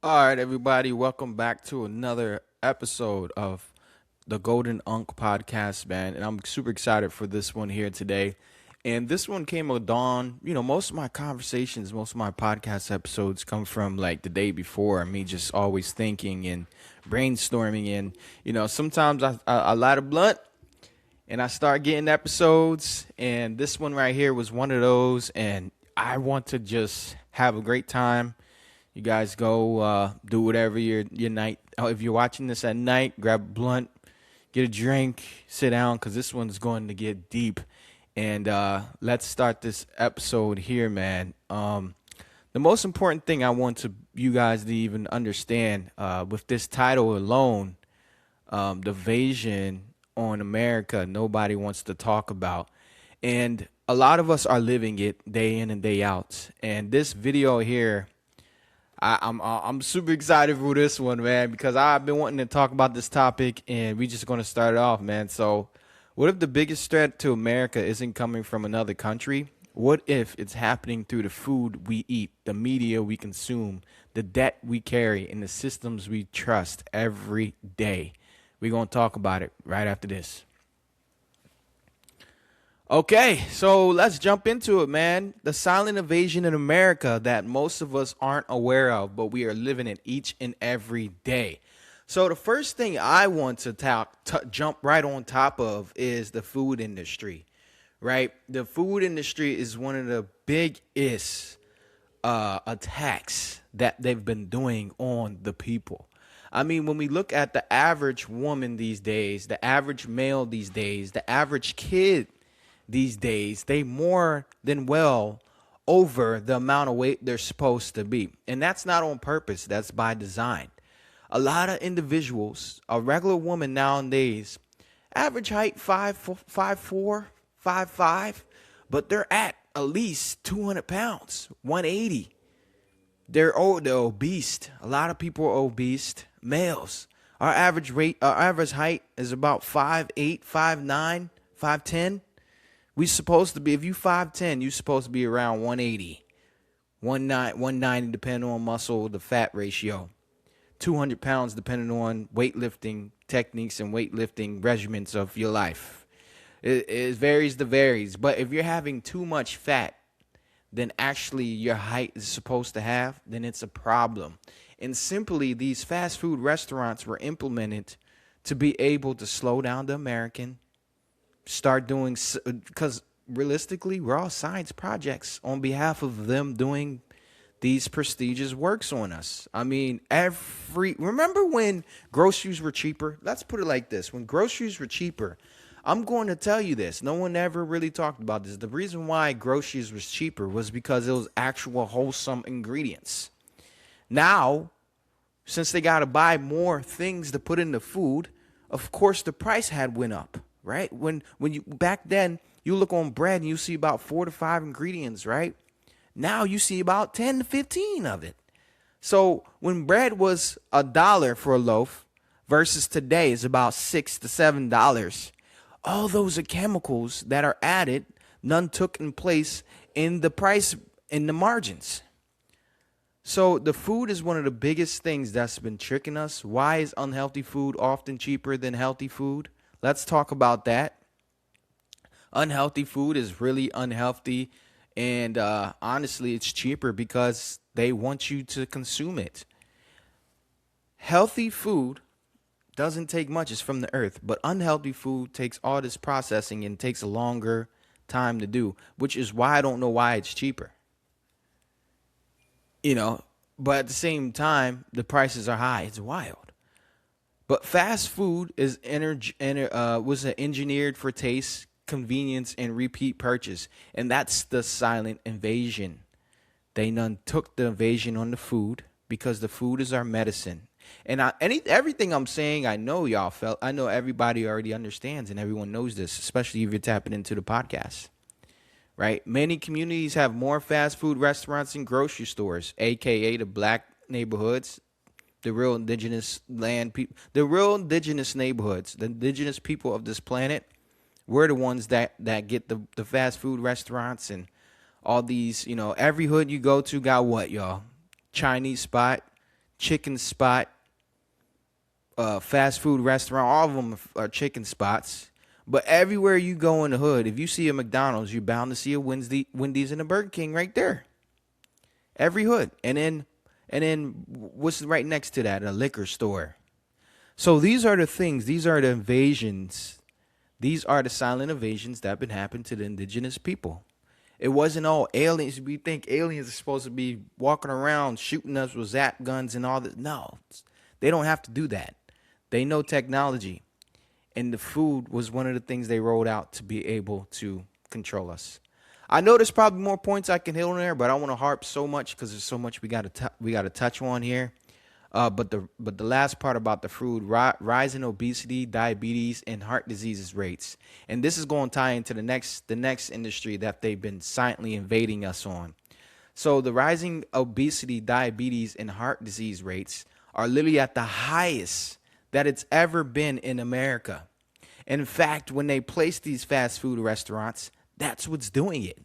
All right, everybody, welcome back to another episode of the Golden Ankh podcast, man. And I'm super excited for this one here today. And this one came at dawn. Most of my conversations, most of my podcast episodes come from like the day before, me just always thinking and brainstorming. And, sometimes I light a blunt and I start getting episodes. And this one right here was one of those. And I want to just have a great time. You guys go do whatever your night. Oh, if you're watching this at night, grab a blunt, get a drink, sit down, because this one's going to get deep. And let's start this episode here, man. The most important thing I want you guys to even understand with this title alone, the invasion on America, nobody wants to talk about. And a lot of us are living it day in and day out. And this video here, I'm super excited for this one, man, because I've been wanting to talk about this topic, and we just going to start it off, man. So, what if the biggest threat to America isn't coming from another country? What if it's happening through the food we eat, the media we consume, the debt we carry, and the systems we trust every day? We're going to talk about it right after this. Okay, so let's jump into it, man. The silent invasion in America that most of us aren't aware of, but we are living it each and every day. So the first thing I want to jump right on top of is the food industry, right? The food industry is one of the biggest attacks that they've been doing on the people. I mean, when we look at the average woman these days, the average male these days, the average kid these days, they more than well over the amount of weight they're supposed to be. And that's not on purpose, that's by design. A lot of individuals, a regular woman nowadays, average height 5'4", 5'5", but they're at least 200 pounds, 180. They're obese. A lot of people are obese. Males. Our average height is about 5'8", 5'9", 5'10". We supposed to be, if you 5'10", you supposed to be around 180, 190 depending on muscle, the fat ratio. 200 pounds depending on weightlifting techniques and weightlifting regimens of your life. It varies. But if you're having too much fat than actually your height is supposed to have, then it's a problem. And simply, these fast food restaurants were implemented to be able to slow down the American, start doing, because realistically we're all science projects on behalf of them doing these prestigious works on us. I mean, remember when groceries were cheaper? Let's put it like this. When groceries were cheaper, I'm going to tell you this. No one ever really talked about this. The reason why groceries was cheaper was because it was actual wholesome ingredients. Now, since they got to buy more things to put in the food, of course the price had went up. Right? When you back then, you look on bread and you see about 4 to 5 ingredients, right? Now you see about 10 to 15 of it. So when bread was $1 for a loaf versus today is about $6 to $7, all those are chemicals that are added, none took in place in the price, in the margins. So the food is one of the biggest things that's been tricking us. Why is unhealthy food often cheaper than healthy food? Let's talk about that. Unhealthy food is really unhealthy. And honestly, it's cheaper because they want you to consume it. Healthy food doesn't take much. It's from the earth. But unhealthy food takes all this processing and takes a longer time to do, which is why I don't know why it's cheaper. But at the same time, the prices are high. It's wild. But fast food was engineered for taste, convenience, and repeat purchase. And that's the silent invasion. They took the invasion on the food because the food is our medicine. And everything I'm saying, I know y'all felt. I know everybody already understands and everyone knows this, especially if you're tapping into the podcast. Right? Many communities have more fast food restaurants and grocery stores, aka the black neighborhoods. The real indigenous the real indigenous neighborhoods, the indigenous people of this planet, we're the ones that get the fast food restaurants and all these, every hood you go to got what, y'all? Chinese spot, chicken spot, fast food restaurant. All of them are chicken spots. But everywhere you go in the hood, if you see a McDonald's, you're bound to see a Wendy's and a Burger King right there. Every hood. And then what's right next to that? A liquor store. So these are the things, these are the invasions. These are the silent invasions that have been happening to the indigenous people. It wasn't all aliens. We think aliens are supposed to be walking around shooting us with zap guns and all this. No, they don't have to do that. They know technology. And the food was one of the things they rolled out to be able to control us. I know there's probably more points I can hit on there, but I don't want to harp so much because there's so much we got to touch on here. But the last part about the food, rise in obesity, diabetes, and heart diseases rates, and this is going to tie into the next industry that they've been silently invading us on. So the rising obesity, diabetes, and heart disease rates are literally at the highest that it's ever been in America. In fact, when they place these fast food restaurants, that's what's doing it.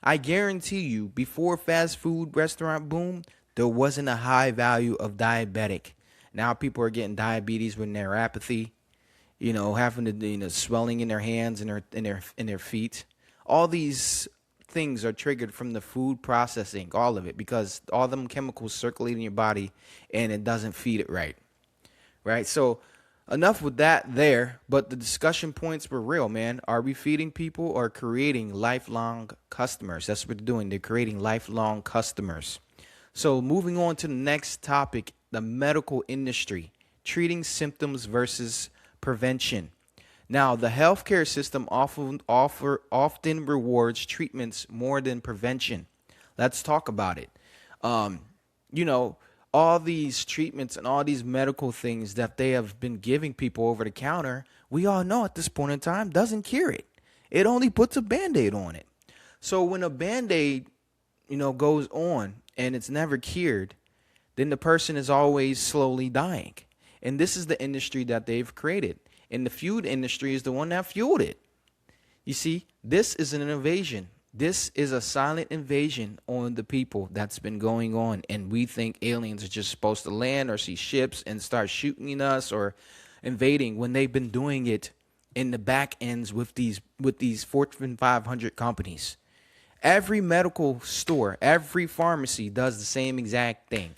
I guarantee you, before fast food restaurant boom, there wasn't a high value of diabetic. Now people are getting diabetes with neuropathy, having to, swelling in their hands and their feet. All these things are triggered from the food processing, all of it, because all them chemicals circulate in your body and it doesn't feed it right. Right? So enough with that there, but the discussion points were real, man. Are we feeding people or creating lifelong customers? That's what they're doing. They're creating lifelong customers. So moving on to the next topic, the medical industry, treating symptoms versus prevention. Now, the healthcare system often rewards treatments more than prevention. Let's talk about it. All these treatments and all these medical things that they have been giving people over the counter, we all know at this point in time doesn't cure it. It only puts a Band-Aid on it. So when a Band-Aid, goes on and it's never cured, then the person is always slowly dying. And this is the industry that they've created. And the food industry is the one that fueled it. You see, this is an invasion. This is a silent invasion on the people that's been going on. And we think aliens are just supposed to land or see ships and start shooting us or invading when they've been doing it in the back ends with these Fortune 500 companies. Every medical store, every pharmacy does the same exact thing.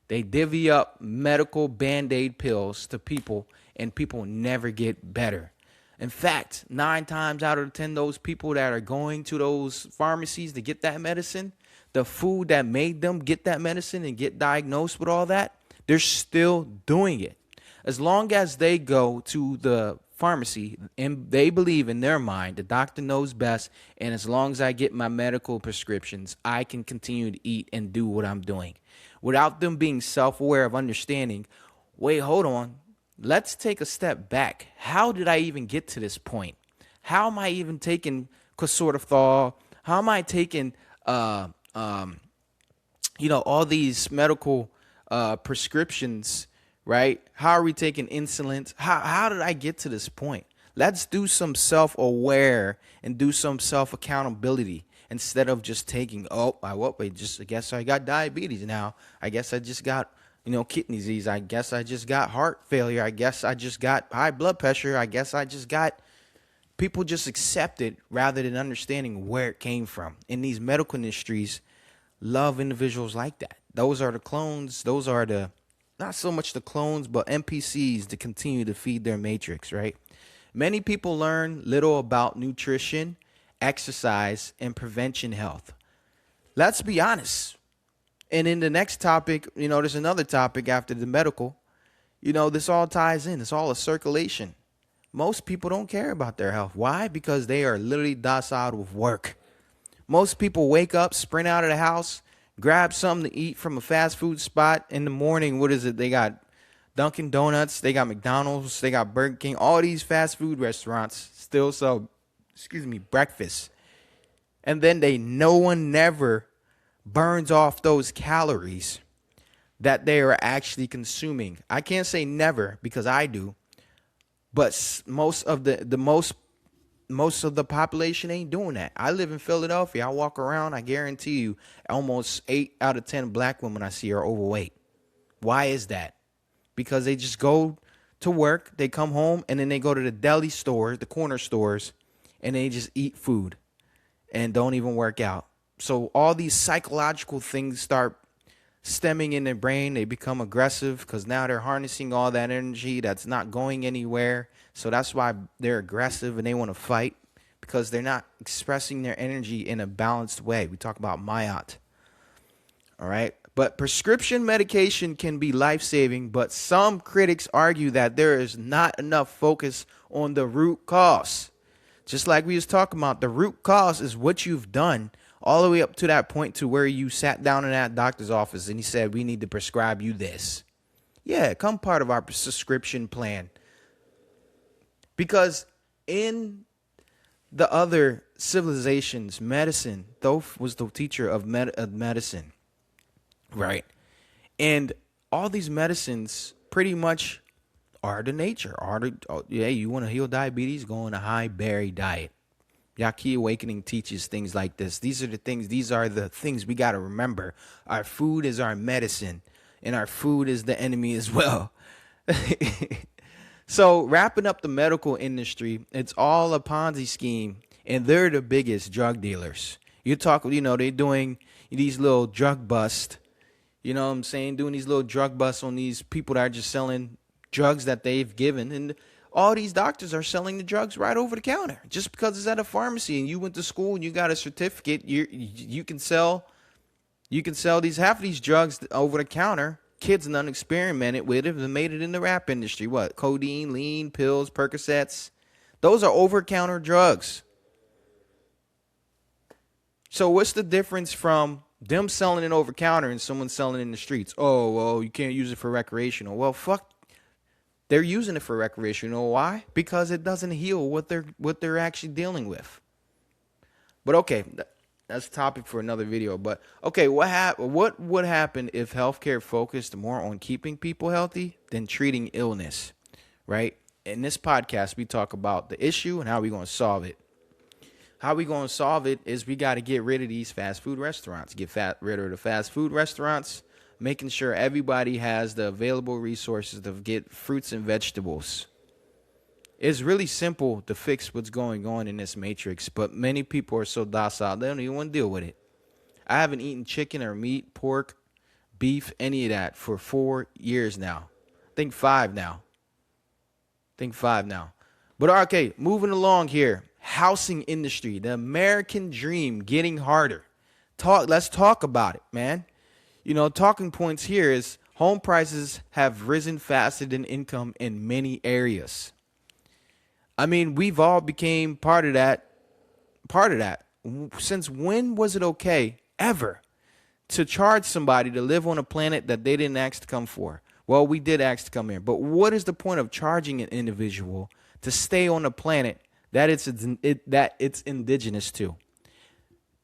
They divvy up medical Band-Aid pills to people, and people never get better. In fact, 9 times out of 10, those people that are going to those pharmacies to get that medicine, the food that made them get that medicine and get diagnosed with all that, they're still doing it. As long as they go to the pharmacy and they believe in their mind, the doctor knows best, and as long as I get my medical prescriptions, I can continue to eat and do what I'm doing. Without them being self-aware of understanding, wait, hold on. Let's take a step back. How did I even get to this point? How am I even taking Cosortafol? How am I taking, all these medical prescriptions, right? How are we taking insulin? How did I get to this point? Let's do some self-aware and do some self-accountability instead of just taking, I guess I got diabetes now. I guess I just got kidney disease. I guess I just got heart failure. I guess I just got high blood pressure. I guess I just got. People just accept it rather than understanding where it came from. And these medical industries love individuals like that. Those are the clones. Those are not so much the clones, but NPCs to continue to feed their matrix, right? Many people learn little about nutrition, exercise, and prevention health. Let's be honest. And in the next topic, there's another topic after the medical. This all ties in. It's all a circulation. Most people don't care about their health. Why? Because they are literally docile with work. Most people wake up, sprint out of the house, grab something to eat from a fast food spot in the morning. What is it? They got Dunkin' Donuts. They got McDonald's. They got Burger King. All these fast food restaurants still sell, breakfast. And then no one never burns off those calories that they are actually consuming. I can't say never because I do, but most of the population ain't doing that. I live in Philadelphia. I walk around. I guarantee you, almost 8 out of 10 black women I see are overweight. Why is that? Because they just go to work, they come home, and then they go to the deli stores, the corner stores, and they just eat food and don't even work out. So all these psychological things start stemming in their brain. They become aggressive because now they're harnessing all that energy that's not going anywhere. So that's why they're aggressive and they want to fight, because they're not expressing their energy in a balanced way. We talk about Mayat. All right. But prescription medication can be life-saving, but some critics argue that there is not enough focus on the root cause. Just like we was talking about, the root cause is what you've done all the way up to that point to where you sat down in that doctor's office and he said, we need to prescribe you this. Yeah, come part of our subscription plan. Because in the other civilizations, medicine, Thoth was the teacher of medicine, right? And all these medicines pretty much are the nature. Yeah, you want to heal diabetes, go on a high berry diet. Yaqui Awakening teaches things like this. These are the things we got to remember. Our food is our medicine, and our food is the enemy as well. So wrapping up the medical industry, it's all a Ponzi scheme, and they're the biggest drug dealers. They're doing these little drug busts, you know what I'm saying? Doing these little drug busts on these people that are just selling drugs that they've given. And all these doctors are selling the drugs right over the counter just because it's at a pharmacy and you went to school and you got a certificate. You can sell half of these drugs over the counter. Kids done experimented with it and made it in the rap industry. What? Codeine, lean, pills, Percocets. Those are over-counter drugs. So what's the difference from them selling it over counter and someone selling it in the streets? Oh, well, you can't use it for recreational. Well, fuck. They're using it for recreational. Why? Because it doesn't heal what they're actually dealing with. But okay, that's a topic for another video. But okay, what would happen if healthcare focused more on keeping people healthy than treating illness? Right? In this podcast, we talk about the issue and how we're going to solve it. How we going to solve it is we got to get rid of these fast food restaurants. Rid of the fast food restaurants, making sure everybody has the available resources to get fruits and vegetables. It's really simple to fix what's going on in this matrix, but many people are so docile, they don't even want to deal with it. I haven't eaten chicken or meat, pork, beef, any of that for 4 years now. I think five now. But okay, moving along here. Housing industry, the American dream getting harder. Let's talk about it, man. You know, talking points here is home prices have risen faster than income in many areas. I mean, we've all became part of that. Since when was it okay ever to charge somebody to live on a planet that they didn't ask to come for? Well, we did ask to come here, but what is the point of charging an individual to stay on a planet that it's indigenous to?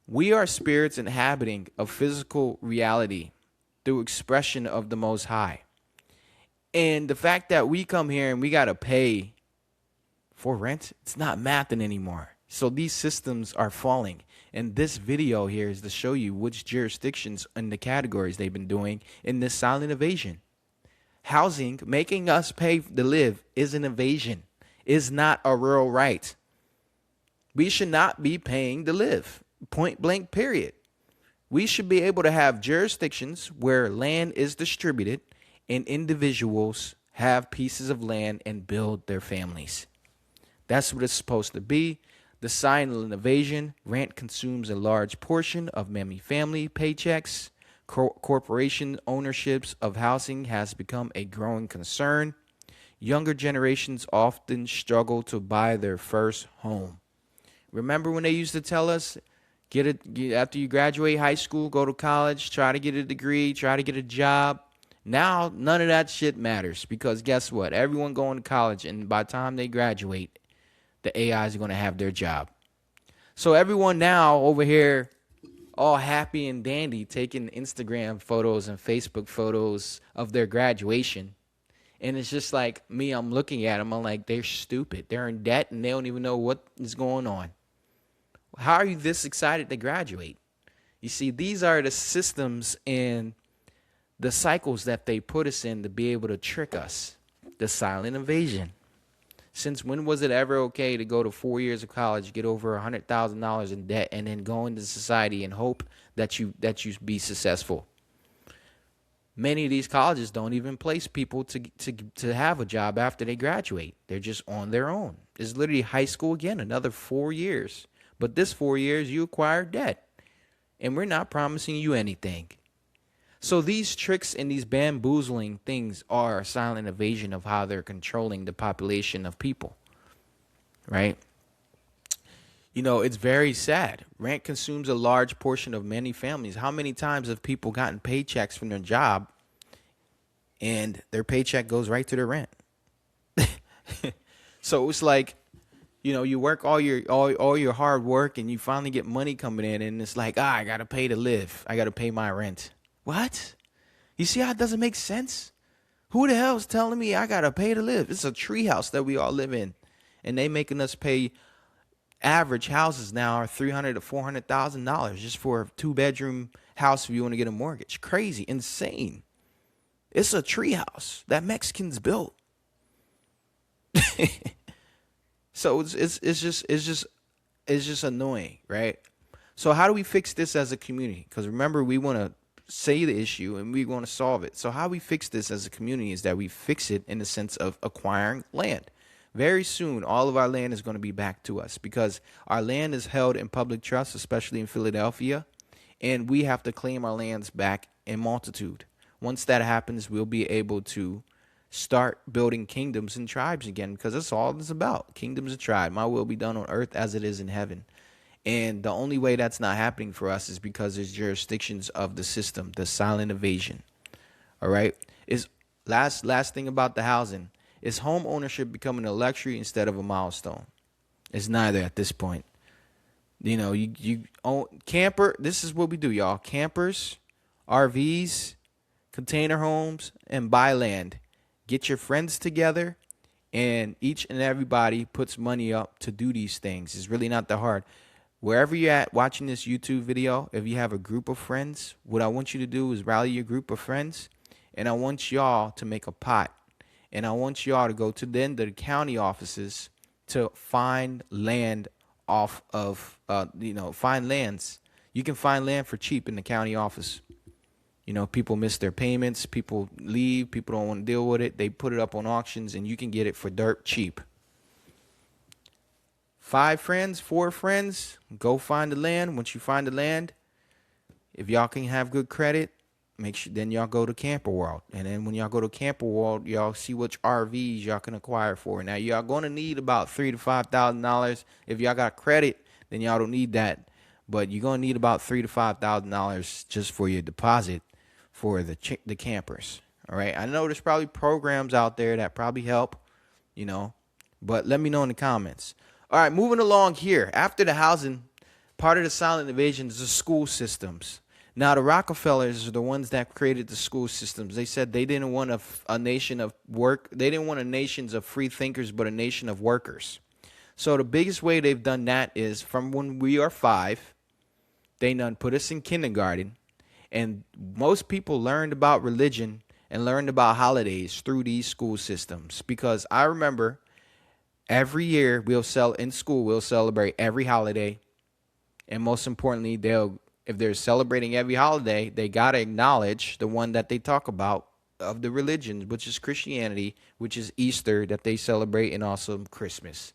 We are spirits inhabiting a physical reality through expression of the Most High. And the fact that we come here and we got to pay for rent, it's not mathing anymore. So these systems are falling. And this video here is to show you which jurisdictions and the categories they've been doing in this silent evasion. Housing, making us pay to live, is an evasion, is not a real right. We should not be paying to live. Point blank, period. We should be able to have jurisdictions where land is distributed and individuals have pieces of land and build their families. That's what it's supposed to be. The silent evasion, rent consumes a large portion of many family paychecks. Corporation ownerships of housing has become a growing concern. Younger generations often struggle to buy their first home. Remember when they used to tell us, after you graduate high school, go to college, try to get a degree, try to get a job. Now, none of that shit matters because guess what? Everyone going to college, and by the time they graduate, the AIs are going to have their job. So everyone now over here, all happy and dandy, taking Instagram photos and Facebook photos of their graduation. And it's just like me, I'm looking at them, I'm like, they're stupid. They're in debt and they don't even know what is going on. How are you this excited to graduate? You see, these are the systems and the cycles that they put us in to be able to trick us. The silent invasion. Since when was it ever okay to go to 4 years of college, get over $100,000 in debt, and then go into society and hope that you be successful? Many of these colleges don't even place people to have a job after they graduate. They're just on their own. It's literally high school again, another 4 years. But this 4 years, you acquire debt. And we're not promising you anything. So these tricks and these bamboozling things are a silent invasion of how they're controlling the population of people, right? It's very sad. Rent consumes a large portion of many families. How many times have people gotten paychecks from their job and their paycheck goes right to their rent? So it's like, you work all your hard work and you finally get money coming in, and it's like, I got to pay to live. I got to pay my rent. What? You see how it doesn't make sense? Who the hell is telling me I got to pay to live? It's a treehouse that we all live in. And they making us pay. Average houses now are $300,000 to $400,000 just for a 2-bedroom house if you want to get a mortgage. Crazy, insane. It's a treehouse that Mexicans built. So it's just annoying, right? So how do we fix this as a community? Because remember, we want to say the issue and we want to solve it. So how we fix this as a community is that we fix it in the sense of acquiring land. Very soon, all of our land is going to be back to us because our land is held in public trust, especially in Philadelphia, and we have to claim our lands back in multitude. Once that happens, we'll be able to start building kingdoms and tribes again, because that's all it's about. Kingdoms and tribes. My will be done on earth as it is in heaven. And the only way that's not happening for us is because there's jurisdictions of the system, the silent invasion. All right. Is last thing about the housing. Is home ownership becoming a luxury instead of a milestone? It's neither at this point. You own camper. This is what we do, y'all. Campers, RVs, container homes, and buy land. Get your friends together, and each and everybody puts money up to do these things. It's really not that hard. Wherever you're at watching this YouTube video, if you have a group of friends, what I want you to do is rally your group of friends, and I want y'all to make a pot. And I want y'all to go to the county offices to find land off of, find lands. You can find land for cheap in the county office. People miss their payments. People leave. People don't want to deal with it. They put it up on auctions, and you can get it for dirt cheap. 4 friends, go find the land. Once you find the land, if y'all can have good credit, make sure then y'all go to Camper World. And then when y'all go to Camper World, y'all see which RVs y'all can acquire for. Now, y'all going to need about $3,000 to $5,000. If y'all got credit, then y'all don't need that. But you're going to need about $3,000 to $5,000 just for your deposit for the campers. All right. I know there's probably programs out there that probably help, but let me know in the comments. All right. Moving along here. After the housing, part of the silent invasion is the school systems. Now, the Rockefellers are the ones that created the school systems. They said they didn't want a nation of work. They didn't want a nation of free thinkers, but a nation of workers. So the biggest way they've done that is from when we are 5, they done put us in kindergarten. And most people learned about religion and learned about holidays through these school systems. Because I remember every year we'll celebrate every holiday. And most importantly, if they're celebrating every holiday, they got to acknowledge the one that they talk about of the religions, which is Christianity, which is Easter that they celebrate, and also Christmas.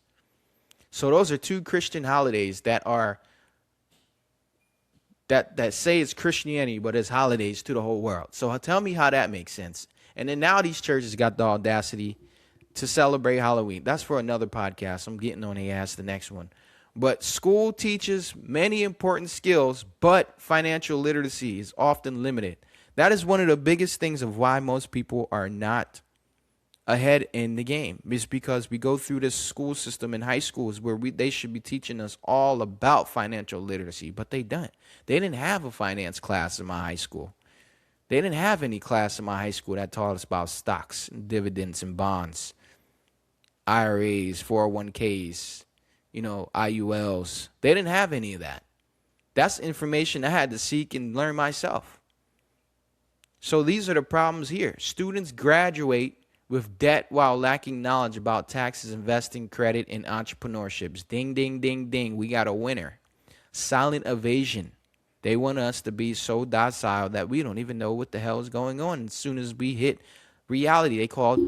So those are 2 Christian holidays that are that say it's Christianity, but it's holidays to the whole world. So tell me how that makes sense. And then now these churches got the audacity to celebrate Halloween. That's for another podcast. I'm getting on their ass the next one. But school teaches many important skills, but financial literacy is often limited. That is one of the biggest things of why most people are not ahead in the game. It's because we go through this school system in high schools where they should be teaching us all about financial literacy, but they don't. They didn't have a finance class in my high school. They didn't have any class in my high school that taught us about stocks, and dividends, and bonds, IRAs, 401ks, IULs. They didn't have any of that. That's information I had to seek and learn myself. So these are the problems here. Students graduate with debt while lacking knowledge about taxes, investing, credit, and entrepreneurships. Ding, ding, ding, ding. We got a winner. Silent evasion. They want us to be so docile that we don't even know what the hell is going on. As soon as we hit reality, they call it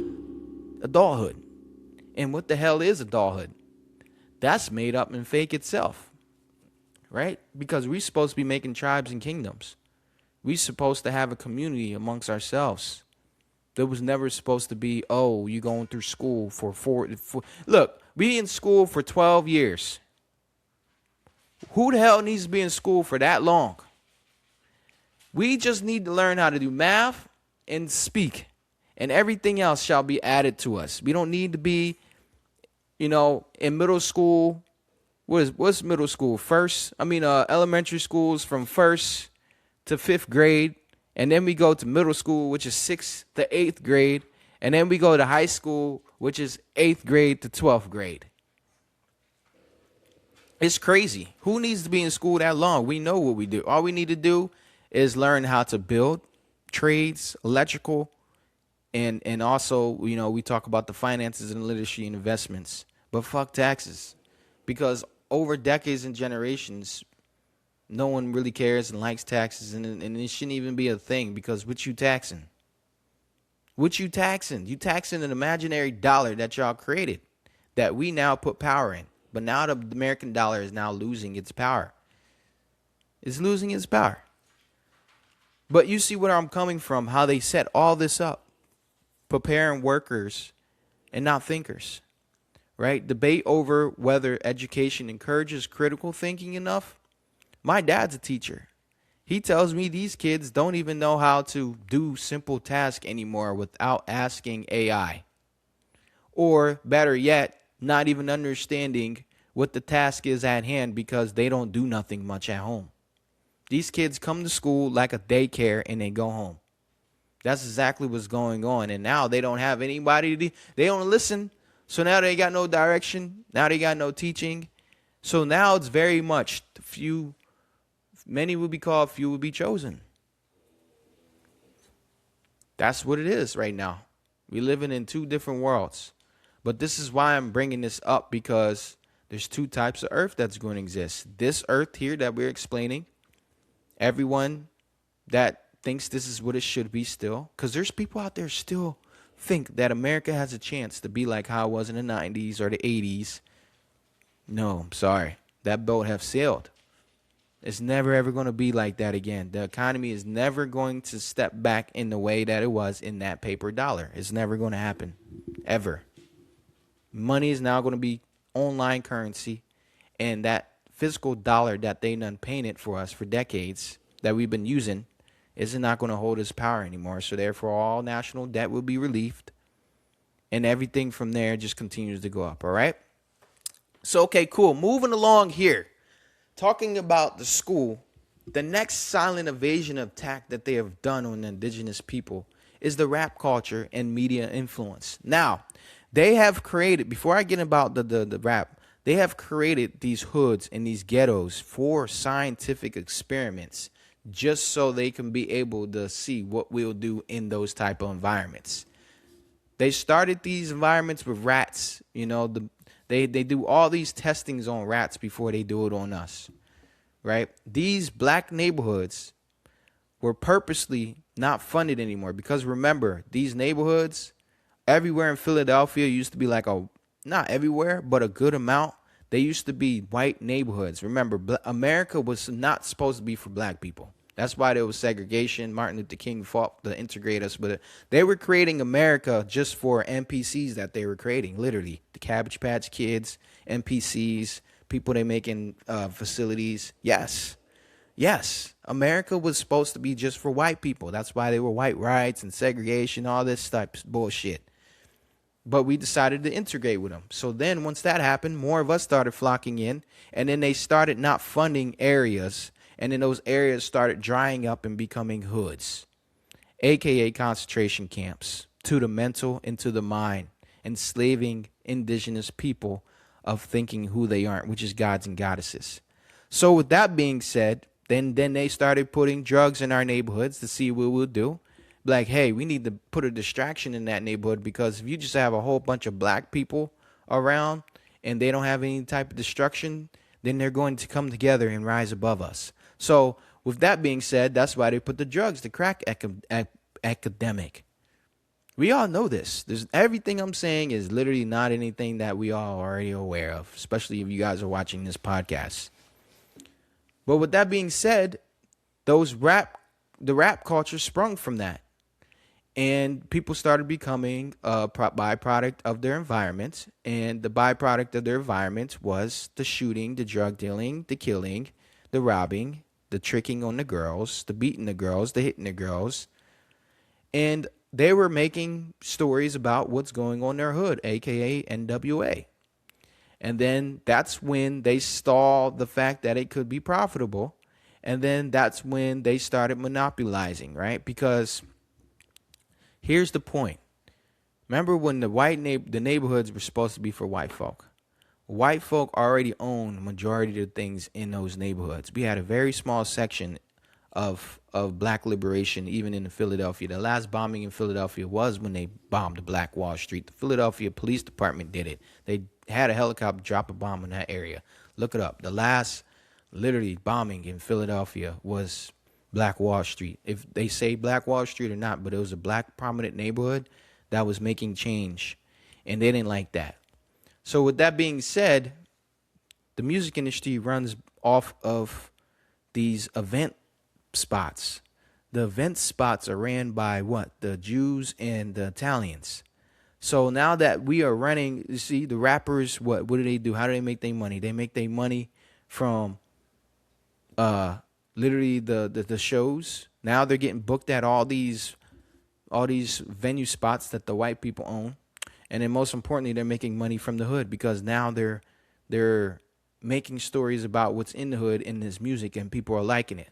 adulthood. And what the hell is adulthood? That's made up and fake itself, right? Because we're supposed to be making tribes and kingdoms. We're supposed to have a community amongst ourselves. There was never supposed to be, oh, you going through school for four. Look, we in school for 12 years. Who the hell needs to be in school for that long? We just need to learn how to do math and speak, and everything else shall be added to us. We don't need to be, in middle school. What's middle school? Elementary schools from first to fifth grade, and then we go to middle school, which is 6th to 8th grade, and then we go to high school, which is 8th grade to 12th grade. It's crazy. Who needs to be in school that long? We know what we do. All we need to do is learn how to build trades, electrical, and also, we talk about the finances and literacy and investments. But fuck taxes. Because over decades and generations, no one really cares and likes taxes, and it shouldn't even be a thing, because what you taxing? What you taxing? You taxing an imaginary dollar that y'all created, that we now put power in. But now the American dollar is now losing its power. It's losing its power. But you see where I'm coming from, how they set all this up, preparing workers and not thinkers, right? Debate over whether education encourages critical thinking enough. My dad's a teacher. He tells me these kids don't even know how to do simple tasks anymore without asking AI. Or better yet, not even understanding what the task is at hand because they don't do nothing much at home. These kids come to school like a daycare and they go home. That's exactly what's going on. And now they don't have anybody they don't listen. So now they got no direction. Now they got no teaching. So now it's very much many will be called, few will be chosen. That's what it is right now. We're living in two different worlds. But this is why I'm bringing this up, because there's two types of earth that's going to exist. This earth here that we're explaining, everyone that thinks this is what it should be still, because there's people out there still think that America has a chance to be like how it was in the 90s or the 80s. No, I'm sorry. That boat have sailed. It's never, ever going to be like that again. The economy is never going to step back in the way that it was in that paper dollar. It's never going to happen, ever. Money is now going to be online currency, and that physical dollar that they done painted for us for decades that we've been using is not going to hold its power anymore. So therefore, all national debt will be relieved, and everything from there just continues to go up. All right. So, okay, cool. Moving along here, talking about the school, the next silent evasion attack that they have done on the indigenous people is the rap culture and media influence. Now, they have created, before I get about the rap, they have created these hoods and these ghettos for scientific experiments, just so they can be able to see what we'll do in those type of environments. They started these environments with rats. They do all these testings on rats before they do it on us, right? These black neighborhoods were purposely not funded anymore, because remember, these neighborhoods everywhere in Philadelphia used to be not everywhere, but a good amount. They used to be white neighborhoods. Remember, America was not supposed to be for black people. That's why there was segregation. Martin Luther King fought to integrate us, but they were creating America just for NPCs that they were creating, literally. The Cabbage Patch Kids, NPCs, people they make in facilities. Yes, America was supposed to be just for white people. That's why they were white rights and segregation, all this type of bullshit. But we decided to integrate with them. So then once that happened, more of us started flocking in, and then they started not funding areas, and then those areas started drying up and becoming hoods, aka concentration camps, to the mental and to the mind, enslaving indigenous people of thinking who they aren't, which is gods and goddesses. So with that being said, then they started putting drugs in our neighborhoods to see what we'll do. Like, hey, we need to put a distraction in that neighborhood, because if you just have a whole bunch of black people around and they don't have any type of destruction, then they're going to come together and rise above us. So, with that being said, that's why they put the drugs, the crack academic. We all know this. There's everything I'm saying is literally not anything that we all are already aware of, especially if you guys are watching this podcast. But with that being said, the rap culture sprung from that. And people started becoming a byproduct of their environment. And the byproduct of their environment was the shooting, the drug dealing, the killing, the robbing, the tricking on the girls, the beating the girls, the hitting the girls. And they were making stories about what's going on in their hood, aka NWA. And then that's when they saw the fact that it could be profitable. And then that's when they started monopolizing, right? Because here's the point. Remember when the neighborhoods were supposed to be for white folk? White folk already owned the majority of the things in those neighborhoods. We had a very small section of black liberation, even in Philadelphia. The last bombing in Philadelphia was when they bombed the Black Wall Street. The Philadelphia Police Department did it. They had a helicopter drop a bomb in that area. Look it up. The last literally bombing in Philadelphia was Black Wall Street. If they say Black Wall Street or not, but it was a black prominent neighborhood that was making change, and they didn't like that. So with that being said, the music industry runs off of these event spots. The event spots are ran by what? The Jews and the Italians. So now that we are running, you see, the rappers, what do they do? How do they make their money? They make their money from literally the shows. Now they're getting booked at all these venue spots that the white people own. And then most importantly, they're making money from the hood, because now they're making stories about what's in the hood in this music, and people are liking it.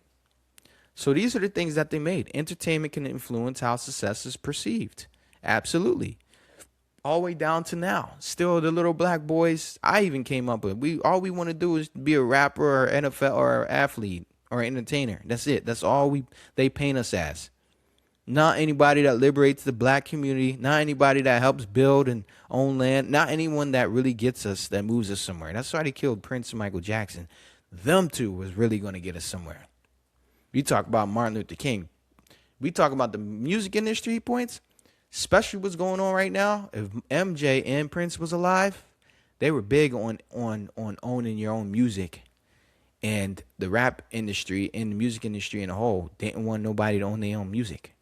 So these are the things that they made. Entertainment can influence how success is perceived. Absolutely. All the way down to now. Still the little black boys I even came up with. All we want to do is be a rapper or NFL or an athlete or an entertainer. That's it. That's all they paint us as. Not anybody that liberates the black community. Not anybody that helps build and own land. Not anyone that really gets us, that moves us somewhere. That's why they killed Prince and Michael Jackson. Them two was really going to get us somewhere. You talk about Martin Luther King. We talk about the music industry points, especially what's going on right now. If MJ and Prince was alive, they were big on owning your own music. And the rap industry and the music industry in a whole didn't want nobody to own their own music.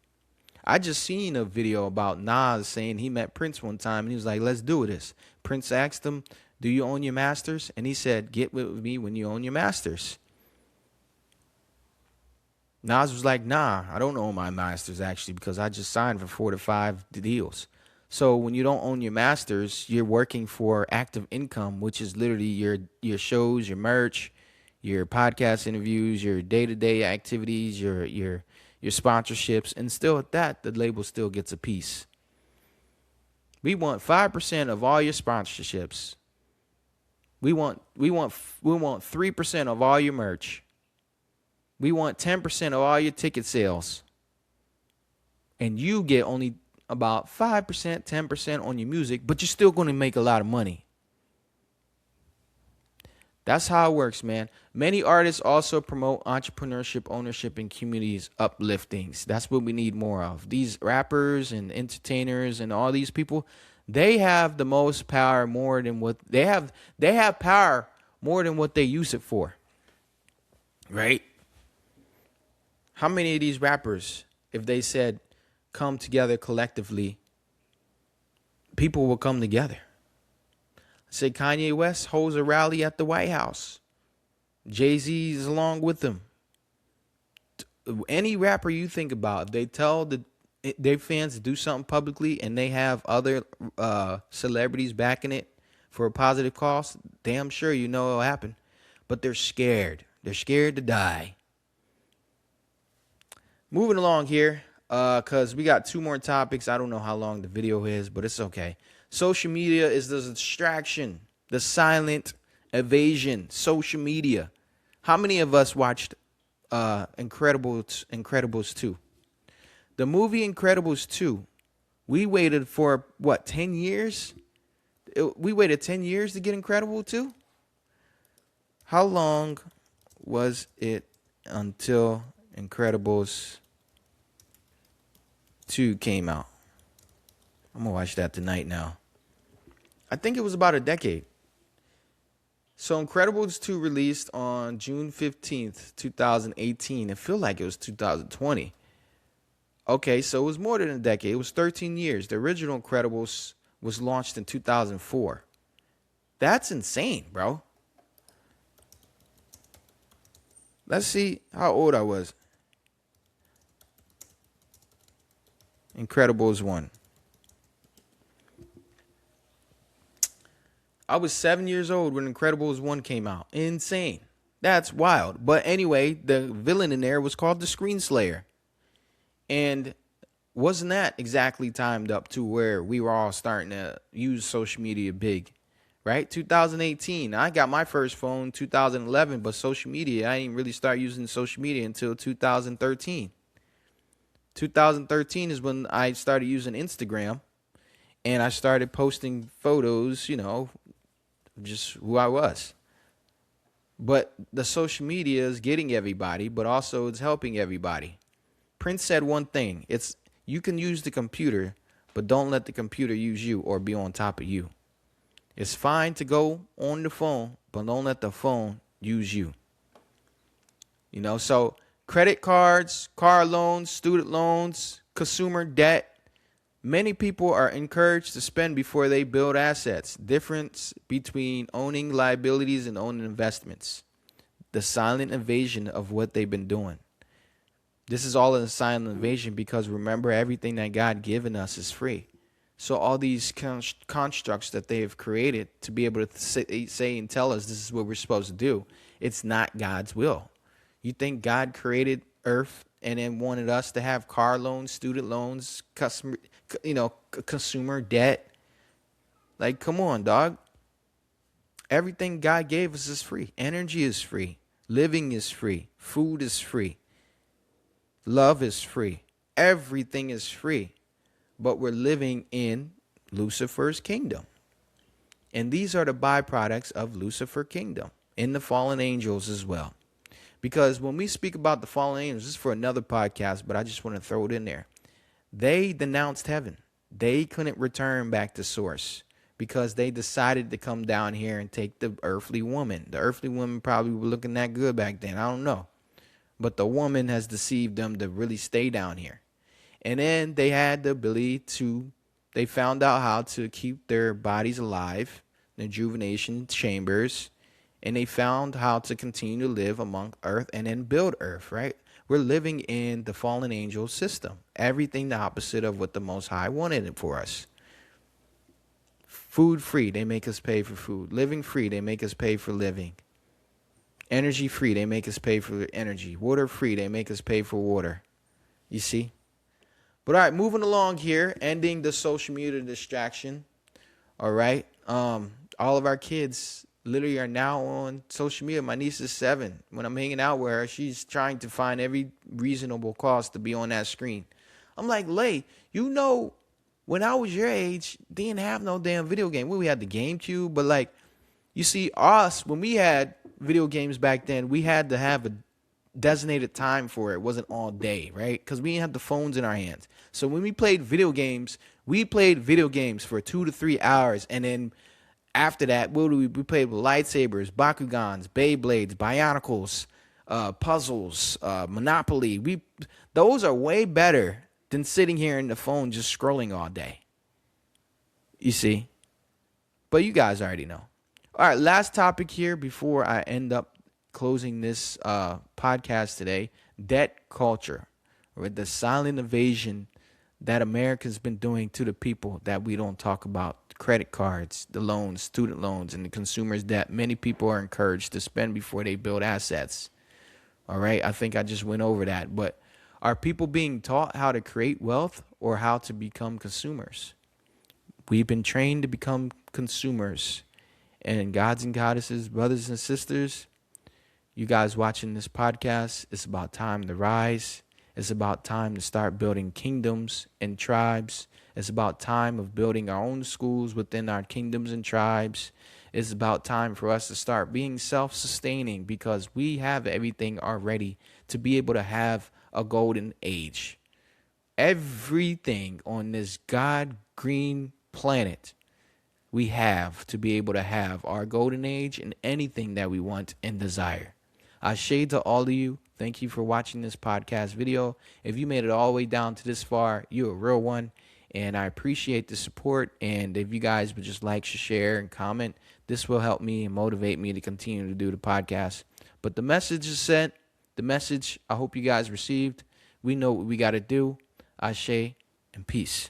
I just seen a video about Nas saying he met Prince one time and he was like, let's do this. Prince asked him, do you own your masters? And he said, get with me when you own your masters. Nas was like, nah, I don't own my masters actually, because I just signed for 4 to 5 deals. So when you don't own your masters, you're working for active income, which is literally your shows, your merch, your podcast interviews, your day-to-day activities, your sponsorships, and still at that, the label still gets a piece. We want 5% of all your sponsorships. We want 3% of all your merch. We want 10% of all your ticket sales. And you get only about 5%, 10% on your music, but you're still going to make a lot of money. That's how it works, man. Many artists also promote entrepreneurship, ownership, and communities upliftings. That's what we need more of. These rappers and entertainers and all these people, they have the most power more than what they have. They have power more than what they use it for. Right? How many of these rappers, if they said come together collectively, people will come together? Say Kanye West holds a rally at the White House. Jay-Z is along with them. Any rapper you think about, if they tell their fans to do something publicly and they have other celebrities backing it for a positive cause, damn sure you know it'll happen. But they're scared. They're scared to die. Moving along here, because we got 2 more topics. I don't know how long the video is, but it's okay. Social media is the distraction, the silent evasion. Social media. How many of us watched Incredibles 2? The movie Incredibles 2, we waited for what, 10 years? We waited 10 years to get Incredible 2? How long was it until Incredibles 2 came out? I'm going to watch that tonight now. I think it was about a decade. So Incredibles 2 released on June 15th, 2018. It feel like it was 2020. Okay, so it was more than a decade. It was 13 years. The original Incredibles was launched in 2004. That's insane, bro. Let's see how old I was. Incredibles 1. I was 7 years old when Incredibles 1 came out. Insane. That's wild. But anyway, the villain in there was called the Screenslayer. And wasn't that exactly timed up to where we were all starting to use social media big, right? 2018, I got my first phone 2011, but social media, I didn't really start using social media until 2013. 2013 is when I started using Instagram, and I started posting photos, just who I was. But the social media is getting everybody, but also it's helping everybody. Prince said one thing. You can use the computer, but don't let the computer use you or be on top of you. It's fine to go on the phone, but don't let the phone use you. So credit cards, car loans, student loans, consumer debt. Many people are encouraged to spend before they build assets. Difference between owning liabilities and owning investments. The silent invasion of what they've been doing. This is all a silent invasion because remember, everything that God given us is free. So all these constructs that they have created to be able to say and tell us this is what we're supposed to do, it's not God's will. You think God created earth and then wanted us to have car loans, student loans, consumer debt? Like, come on, dog. Everything God gave us is free. Energy is free. Living is free. Food is free. Love is free. Everything is free. But we're living in Lucifer's kingdom. And these are the byproducts of Lucifer's kingdom in the fallen angels as well. Because when we speak about the fallen angels, this is for another podcast, but I just want to throw it in there. They denounced heaven. They couldn't return back to source because they decided to come down here and take the earthly woman. The earthly woman probably were looking that good back then. I don't know. But the woman has deceived them to really stay down here. And then they had the ability they found out how to keep their bodies alive, the rejuvenation chambers, and they found how to continue to live among earth and then build earth, right? We're living in the fallen angel system. Everything the opposite of what the Most High wanted it for us. Food free, they make us pay for food. Living free, they make us pay for living. Energy free, they make us pay for energy. Water free, they make us pay for water. You see? But all right, moving along here, ending the social media distraction. All right. All of our kids literally are now on social media. My niece is 7. When I'm hanging out with her, she's trying to find every reasonable cause to be on that screen. I'm like, Lay, when I was your age, didn't have no damn video game. We had the GameCube, but like, you see, us, when we had video games back then, we had to have a designated time for it. It wasn't all day, right? Because we didn't have the phones in our hands. So when we played video games, for 2 to 3 hours. And then after that, we played with lightsabers, Bakugans, Beyblades, Bionicles, puzzles, Monopoly. Those are way better than sitting here in the phone just scrolling all day. You see? But you guys already know. All right, last topic here before I end up closing this podcast today. Debt culture, or the silent invasion that America's been doing to the people that we don't talk about. Credit cards, the loans, student loans, and the consumer's debt. Many people are encouraged to spend before they build assets. All right, I think I just went over that. But are people being taught how to create wealth or how to become consumers? We've been trained to become consumers. And gods and goddesses, brothers and sisters, you guys watching this podcast, it's about time to rise. It's about time to start building kingdoms and tribes. It's about time of building our own schools within our kingdoms and tribes. It's about time for us to start being self-sustaining because we have everything already to be able to have a golden age. Everything on this God green planet we have to be able to have our golden age and anything that we want and desire. I shade to all of you. Thank you for watching this podcast video. If you made it all the way down to this far, you're a real one. And I appreciate the support. And if you guys would just like, share, and comment, this will help me and motivate me to continue to do the podcast. But the message is sent. The message I hope you guys received. We know what we got to do. Ashe and peace.